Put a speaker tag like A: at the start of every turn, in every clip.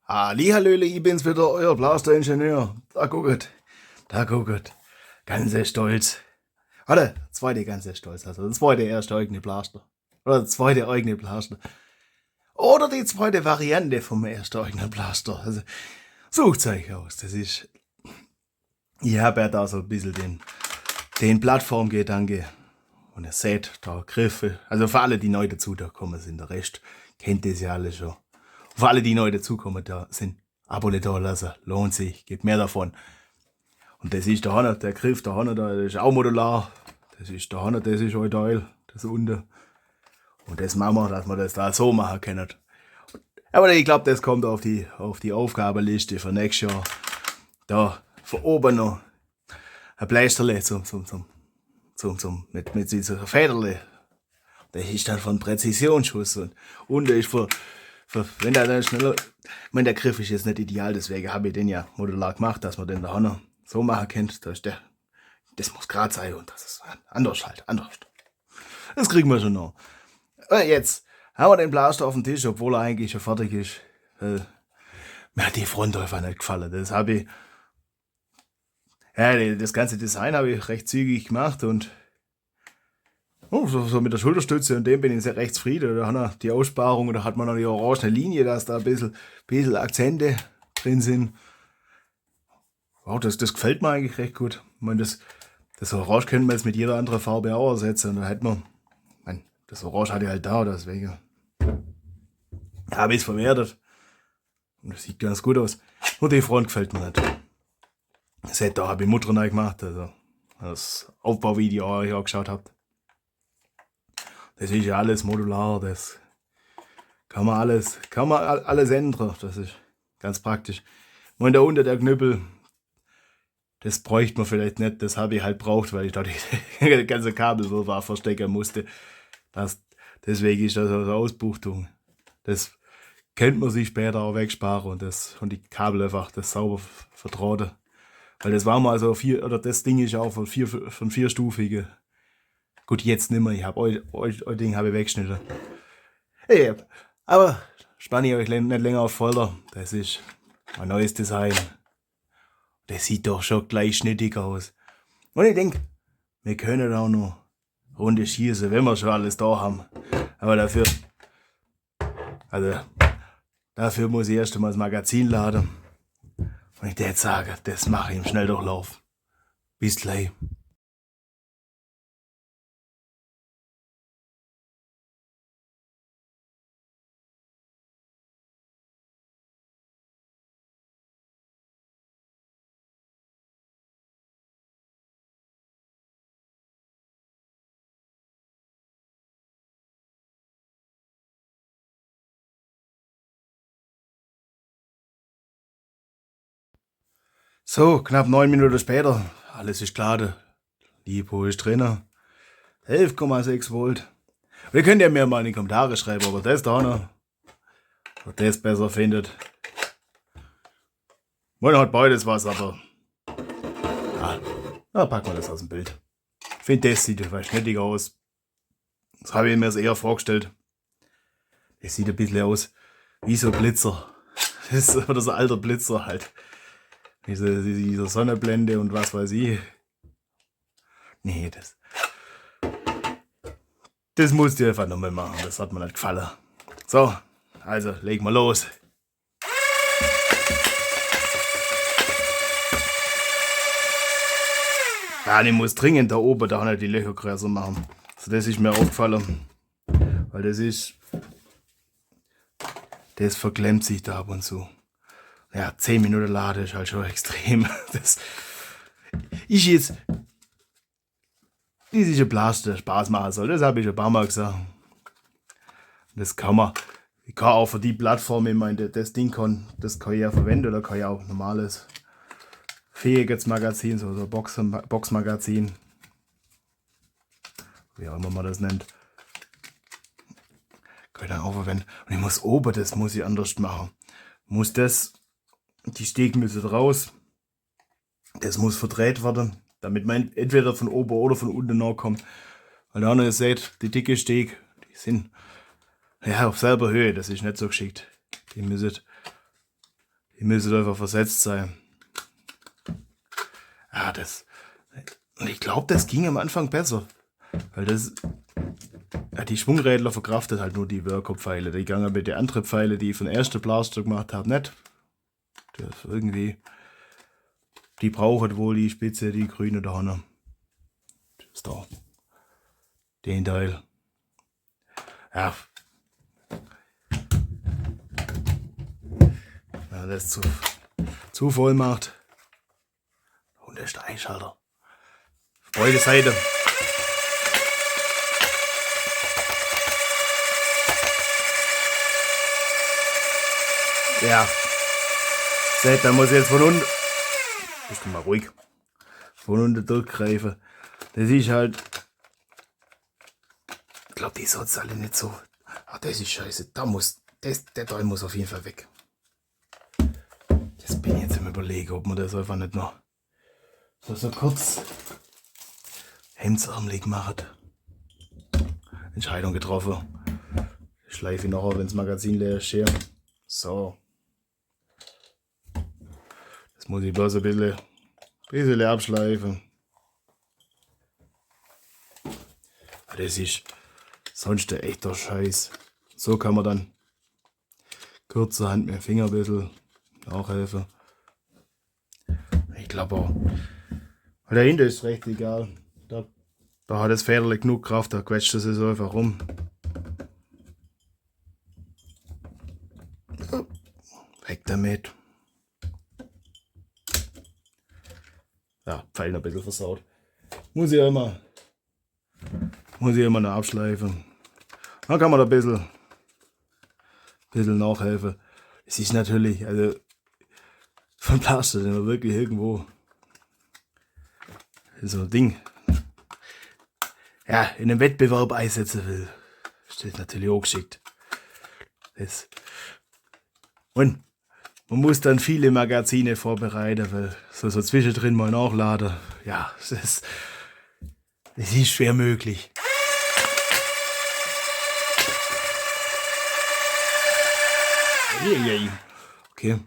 A: Hallihallöle, ich bin's wieder, euer Blasteringenieur. Da guckt. Ganz stolz. Warte, zweite ganz stolz. Also, der zweite erste eigene Blaster. Oder der zweite eigene Blaster. Oder die zweite Variante vom ersten eigenen Blaster. Also, sucht's euch aus. Ich habe ja da so ein bisschen den Plattformgedanke. Und ihr seht, da Griffe. Also für alle, die neu dazu da kommen sind, der Rest kennt das ja alle schon. Für alle, die neu dazukommen, da sind Abo da lassen. Lohnt sich, gibt mehr davon. Und das ist der Griff, das ist auch modular. Das ist auch Teil, das unten. Und das machen wir, dass wir das da so machen können. Aber ich glaube, das kommt auf die Aufgabenliste für nächstes Jahr. Da von oben noch ein Pleisterle mit dieser Federle. Das ist dann von Präzisionsschuss und unten ist wenn der dann schneller, ich meine, der Griff ist jetzt nicht ideal, deswegen habe ich den ja modular gemacht, dass man den da noch so machen kann. Das muss gerade sein und das ist anders. Das kriegen wir schon noch. Jetzt haben wir den Blaster auf dem Tisch, obwohl er eigentlich schon fertig ist. Mir hat die Front einfach nicht gefallen. Das habe ich, das ganze Design habe ich recht zügig gemacht und so mit der Schulterstütze und dem bin ich sehr recht zufrieden. Da hat er die Aussparung, da hat man noch die orange Linie, dass da ein bisschen Akzente drin sind. Wow, das gefällt mir eigentlich recht gut. Ich meine, das Orange können wir jetzt mit jeder anderen Farbe auch ersetzen. Und da hätten wir, das Orange hatte ich halt da, deswegen habe ich es verwertet. Und das sieht ganz gut aus. Nur die Front gefällt mir nicht. Seht, da habe ich Mutter neu gemacht, also das Aufbauvideo, das ihr angeschaut habt. Das ist ja alles modular, das kann man alles ändern, das ist ganz praktisch. Und da unten der Knüppel, das bräuchte man vielleicht nicht, das habe ich halt braucht, weil ich da die ganze Kabelwirrwarr verstecken musste. Deswegen ist das eine Ausbuchtung. Das könnte man sich später auch wegsparen und die Kabel einfach das sauber verdrahten. Weil das war mal so das Ding ist auch von vierstufige. Gut, jetzt nimmer, ich habe euch Ding habe ich weggeschnitten. Hey, aber spanne ich euch nicht länger auf Folter. Das ist mein neues Design. Das sieht doch schon gleich schnittig aus. Und ich denke, wir können auch noch Runde schießen, wenn wir schon alles da haben. Aber dafür muss ich erst einmal das Magazin laden. Und ich würde sagen, das mache ich im Schnelldurchlauf. Bis gleich. So, knapp 9 Minuten später. Alles ist klar. Lipo ist drin. 11,6 Volt. Und ihr könnt ja mir mal in die Kommentare schreiben, ob ihr das da noch oder das besser findet. Man hat beides was, aber packen wir das aus dem Bild. Ich finde, das sieht etwas schnittiger aus. Das habe ich mir eher vorgestellt. Das sieht ein bisschen aus wie so ein Blitzer. Oder so ein alter Blitzer halt. Diese Sonnenblende und was weiß ich. Nee, das musst du einfach nochmal machen. Das hat mir nicht gefallen. So, also legen wir los. Ja, ich muss dringend da oben da nicht die Löcher größer machen. Also das ist mir aufgefallen. Weil das verklemmt sich da ab und zu. Ja, 10 Minuten Lade ist halt schon extrem. Das ist jetzt diese Blaster Spaß machen soll. Das habe ich schon ein paar Mal gesagt. Das kann man. Ich kann auch für die Plattform, ich meine, das kann ich ja verwenden, oder kann ich auch normales fähiges Magazin, so ein Boxmagazin, wie auch immer man das nennt, kann ich dann auch verwenden. Und ich muss oben, das muss ich anders machen. Die Steg müssen raus. Das muss verdreht werden, damit man entweder von oben oder von unten nachkommt. Weil da ihr seht, die dicke Steg, die sind ja auf selber Höhe, das ist nicht so geschickt. Die müssen Die müssen einfach versetzt sein. Ja, ich glaube, das ging am Anfang besser. Weil die Schwungrädler verkraftet halt nur die Worker-Pfeile. Die gingen mit den anderen Pfeile, die ich von ersten Blaster gemacht habe, nicht. Das irgendwie. Die brauchen wohl die Spitze, die grüne da vorne. Das ist da. Den Teil. Ja. Wenn man das zu voll macht. Und der Steinschalter. Beide Seite. Ja. Seht, da muss ich jetzt von unten. Bist du mal ruhig. Von unten durchgreifen. Das ist halt. Ich glaube, die soll's alle nicht so. Ah, das ist scheiße. Der Teil muss auf jeden Fall weg. Das bin ich jetzt im Überlegen, ob man das einfach nicht noch so kurz hemdsärmelig macht. Entscheidung getroffen. Schleife ich nachher, wenn das Magazin leer ist. Hier. So. Das muss ich bloß ein bisschen abschleifen. Das ist sonst der echter Scheiß. So kann man dann kurzerhand mit dem Finger ein bisschen nachhelfen. Ich glaube auch. Weil dahinter ist recht egal. Da hat das Federle genug Kraft, da quetscht es so einfach rum. Weg damit. Ja, Pfeil noch ein bisschen versaut. Muss ich immer noch abschleifen. Dann kann man da ein bisschen nachhelfen. Es ist natürlich, also von Plaster, wenn man wirklich irgendwo so ein Ding in einem Wettbewerb einsetzen will, ist das natürlich auch geschickt. Und man muss dann viele Magazine vorbereiten, weil so zwischendrin mal nachladen. Ja, das ist schwer möglich. Okay.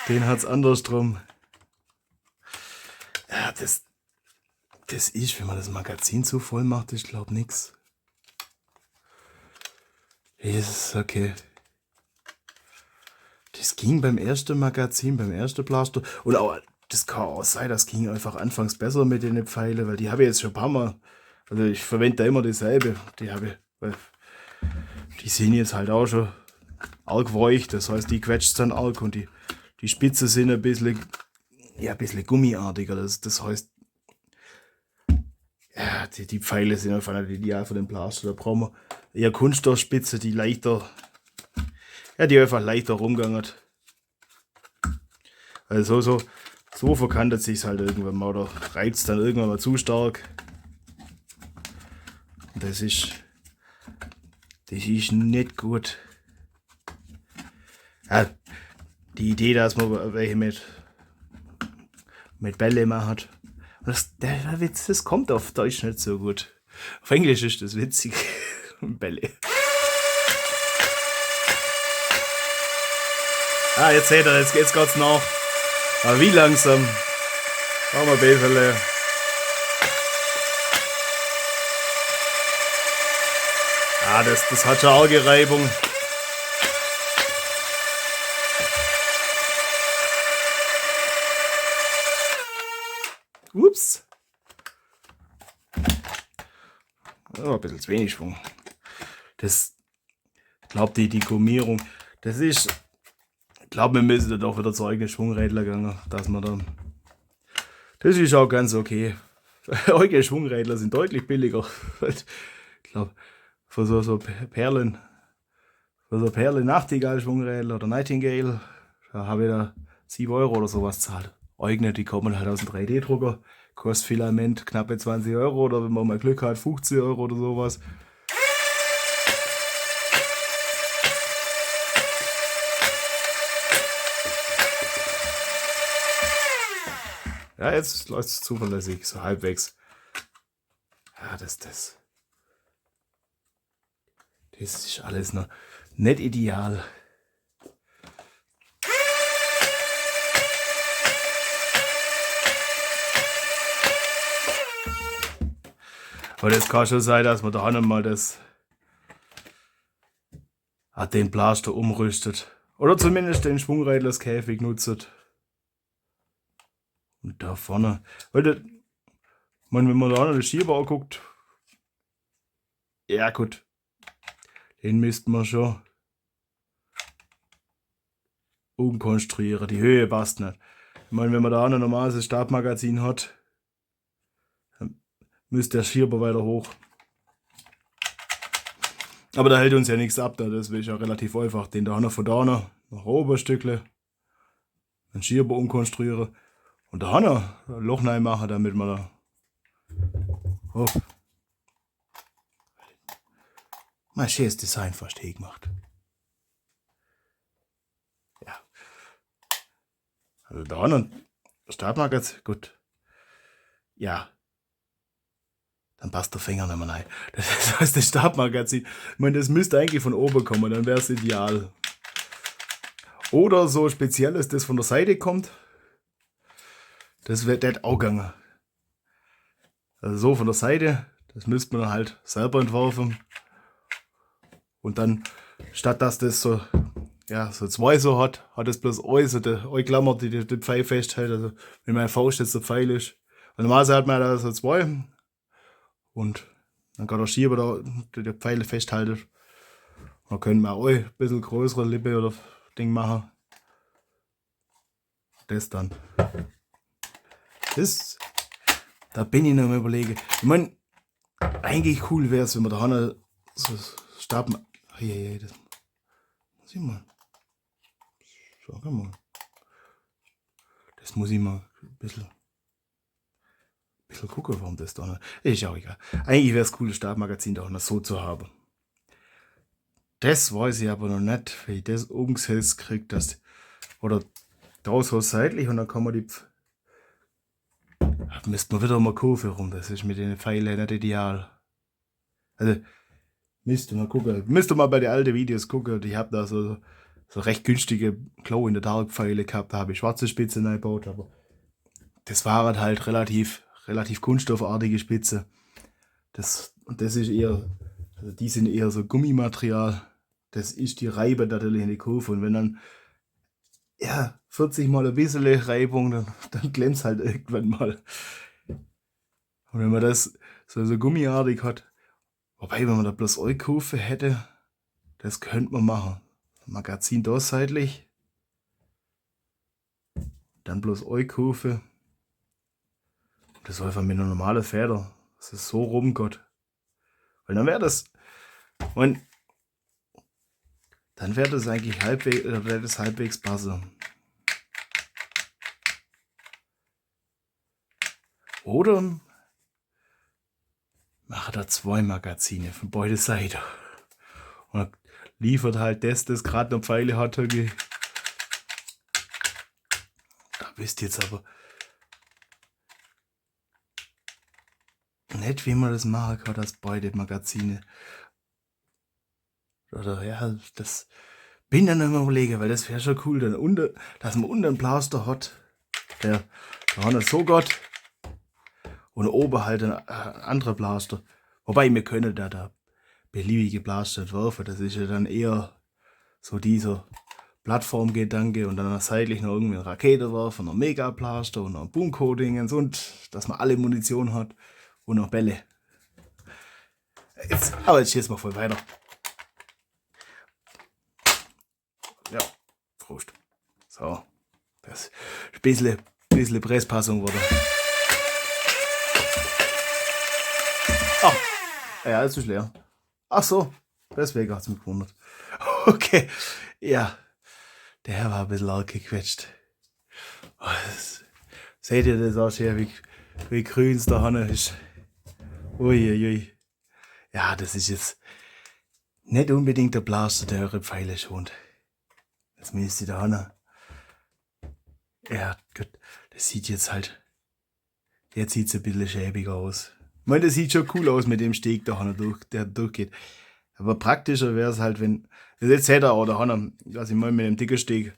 A: Den hat's andersrum. Ja, das ist, wenn man das Magazin zu voll macht, ich glaube nichts. Ist okay. Das ging beim ersten Magazin, beim ersten Blaster. Und auch, das kann auch sein, das ging einfach anfangs besser mit den Pfeilen, weil die habe ich jetzt schon ein paar Mal. Also ich verwende da immer dieselbe. Die sind jetzt halt auch schon arg weich, das heißt, die quetscht dann arg und die Spitze sind ein bisschen gummiartiger. Das heißt, ja, die Pfeile sind einfach nicht ideal für den Blaster. Da brauchen wir eher Kunststoffspitze, die einfach leichter rumgegangen. Also so verkantet sich halt irgendwann mal oder reizt dann irgendwann mal zu stark. Und das ist nicht gut. Ja, die Idee, dass man welche mit Bälle macht. Der Witz, das kommt auf Deutsch nicht so gut. Auf Englisch ist das witzig. Bälle. Ah, jetzt seht ihr, jetzt geht's nach. Aber wie langsam? Machen wir Bälle. Ah, das hat schon arge Reibung. Ups. Oh, ein bisschen zu wenig Schwung. Ich glaube, die Gummierung, ich glaube, wir müssen da doch wieder zu eigenen Schwungrädler gehen, dass man dann. Das ist auch ganz okay. Eigene Schwungrädler sind deutlich billiger. Ich glaube, für so Perlen Nachtigall-Schwungrädler oder Nightingale, da habe ich da 7 Euro oder sowas zahlt. Eigene, die kommen halt aus dem 3D-Drucker. Kostet Filament knappe 20 Euro oder wenn man mal Glück hat, 50 Euro oder sowas. Ja, jetzt läuft es zuverlässig, so halbwegs. Ja, das Das ist alles noch nicht ideal. Aber das kann schon sein, dass man da einmal den Blaster umrüstet. Oder zumindest den Schwungrädlerskäfig nutzt. Und da vorne, weil wenn man da noch den Schieber anguckt, ja gut, den müssten wir schon umkonstruieren. Die Höhe passt nicht. Ich meine, wenn man da ein normales Stabmagazin hat, dann müsste der Schieber weiter hoch. Aber da hält uns ja nichts ab, das ist ja relativ einfach. Den da von da nach oben Stückle, einen Schieber umkonstruieren und da ein Loch rein machen, damit man da mein schönes Design fast gemacht. Ja. Also da ein Stabmagazin, gut. Ja. Dann passt der Finger nicht mehr rein. Das heißt, das Stabmagazin, ich meine, das müsste eigentlich von oben kommen, dann wäre es ideal. Oder so spezielles, das von der Seite kommt. Das wird auch gegangen. Also so von der Seite, das müsste man dann halt selber entwerfen. Und dann, statt dass das so zwei so hat es bloß eine Klammer, die den Pfeil festhält. Also wenn meine Faust jetzt der Pfeil ist. Und normalerweise hat man da so zwei. Und dann kann der Schieber da die Pfeile festhalten. Dann können wir auch ein bisschen größere Lippe oder Ding machen. Das dann. Da bin ich noch mal überlegen. Ich meine, eigentlich cool wäre es, wenn man da so Stab. Hey, das muss ich mal. Sag mal. Das muss ich mal ein bisschen gucken, warum das da noch. Ist auch egal. Eigentlich wäre es cool, das Stabmagazin da auch noch so zu haben. Das weiß ich aber noch nicht, wie ich das umgesetzt kriege. Oder da so seitlich und dann kann man die. Müsste man wieder mal kaufen rum. Das ist mit den Pfeilen nicht ideal. Also, müsste man gucken. Müsste mal bei den alten Videos gucken. Ich habe da so recht günstige Glow-in-the-Dark-Pfeile gehabt. Da habe ich schwarze Spitzen eingebaut, aber das waren halt relativ kunststoffartige Spitze. Und das ist eher, also die sind eher so Gummimaterial. Das ist die Reibe natürlich in die Kurve. Und wenn dann 40 mal ein bisschen Reibung, dann klemmt es halt irgendwann mal. Und wenn man das so gummiartig hat, wobei, wenn man da bloß eine Kurve hätte, das könnte man machen. Magazin da seitlich, dann bloß eine Kurve. Das ist einfach mit einer normalen Feder. Das ist so rumgeht. Weil dann wäre das. Und dann wäre das eigentlich halbwegs passen. Oder mache da 2 Magazine von beide Seiten. Und dann liefert halt das gerade noch Pfeile hat. Da wisst ihr jetzt aber nicht, wie man das machen kann, dass beide Magazine. Oder ja, das bin dann immer überlegen, weil das wäre schon cool, dass man unten einen Blaster hat, der da so geht und oben halt ein anderer Blaster. Wobei wir können da beliebige Blaster entwerfen, das ist ja dann eher so dieser Plattformgedanke und dann seitlich noch irgendwie eine Rakete werfen, noch Mega-Blaster und noch Boom-Coatings und dass man alle Munition hat und noch Bälle. Aber jetzt geht's mal voll weiter. Ja, Prost. So, das ist ein bisschen Presspassung wurde. Ah, ja, jetzt ist leer. Ach so, deswegen hat es mich gewundert. Okay, ja, der Herr war ein bisschen laut gequetscht. Seht ihr das auch schon, wie grün es da hinten ist? Uiuiui. Ja, das ist jetzt nicht unbedingt der Blaster, der eure Pfeile schont. Jetzt müsst ihr da hinten. Ja, gut, das sieht jetzt halt. Jetzt sieht es ein bisschen schäbiger aus. Ich meine, das sieht schon cool aus mit dem Steg da hinten der durchgeht. Aber praktischer wäre es halt, wenn, jetzt seht ihr auch der Hanna, was ich meine mit dem dicken Steg.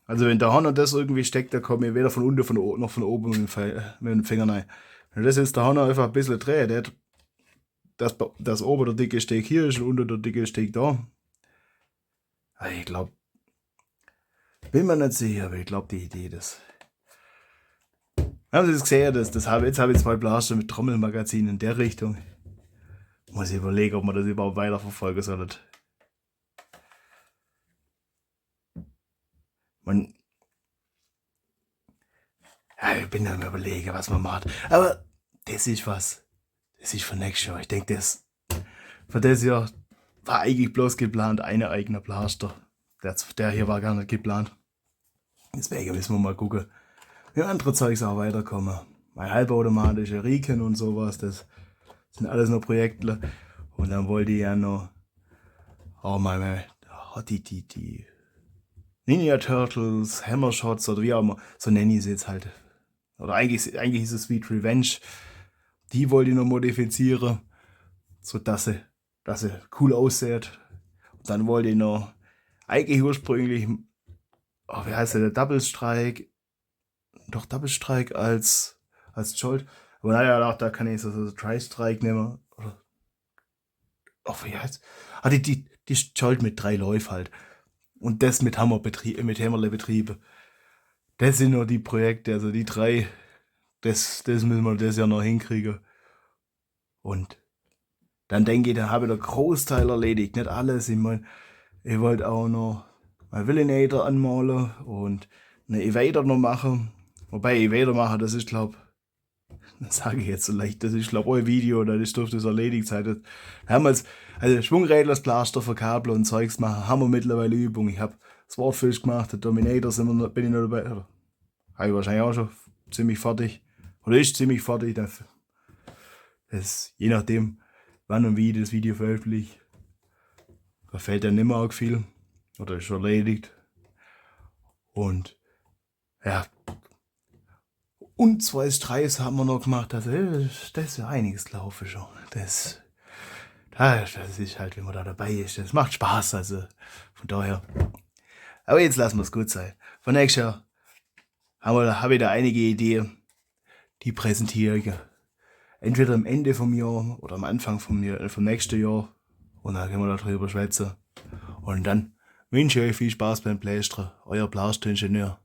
A: Also wenn der Hanna das irgendwie steckt, dann komme ich weder von unten noch von oben mit dem Finger rein. Wenn das jetzt der Hanna einfach ein bisschen dreht, dass oben der dicke Steg hier ist und unten der dicke Steg da. Ich glaube, bin mir nicht sicher, aber ich glaube die Idee, das. Haben Sie das gesehen? Jetzt habe ich 2 Blaster mit Trommelmagazin in der Richtung. Muss ich überlegen, ob man das überhaupt weiterverfolgen soll. Ich bin am überlegen, was man macht. Aber das ist was. Das ist für nächstes Jahr. Ich denke, für das Jahr war eigentlich bloß geplant, eine eigene Blaster. Der hier war gar nicht geplant. Deswegen müssen wir mal gucken, wie andere Zeugs auch weiterkommen. Mein halbautomatische Riken und sowas, das sind alles noch Projekte. Und dann wollte ich ja noch auch mal die Ninja Turtles, Hammershots oder wie auch immer, so nenne ich sie jetzt halt. Oder eigentlich ist es Sweet Revenge. Die wollte ich noch modifizieren, so dass sie cool aussieht. Und dann wollte ich noch eigentlich ursprünglich, wie heißt der Double Strike? Doch Double Strike als Jolt. Aber naja, da kann ich so Tri-Strike nehmen. Wie heißt? Die Jolt mit 3 Läufen halt. Und das mit Hämmerle betrieben. Das sind nur die Projekte, also die 3. Das müssen wir das Jahr noch hinkriegen. Und dann denke ich, da habe ich den Großteil erledigt. Nicht alles. Ich meine, ich wollte auch noch mein Villainator anmalen und eine Evader noch machen. Wobei Evader machen, das ist, glaube das sage ich jetzt so leicht, das ist, glaube ich, ein Video, das dürfte es erledigt sein. Da haben wir jetzt, also Schwungrädler, Plaster, Verkabel und Zeugs machen, haben wir mittlerweile Übung. Ich habe Swordfish gemacht, der Dominator bin ich noch dabei. Oder, habe ich wahrscheinlich auch schon ziemlich fertig. Oder ist ziemlich fertig. Das, je nachdem, wann und wie das Video veröffentlicht. Da fällt dann nicht mehr auch viel. Oder ist schon erledigt. Und ja. Und 2 Streichs haben wir noch gemacht. Also, das ist ja einiges gelaufen schon. Das ist halt, wenn man da dabei ist. Das macht Spaß. Also von daher. Aber jetzt lassen wir es gut sein. Von nächstes Jahr habe ich da einige Ideen. Die präsentiere ich entweder am Ende vom Jahr oder am Anfang vom nächsten Jahr. Und dann können wir darüber schwätzen. Und dann wünsche ich euch viel Spaß beim Plästern. Euer Blaster-Ingenieur.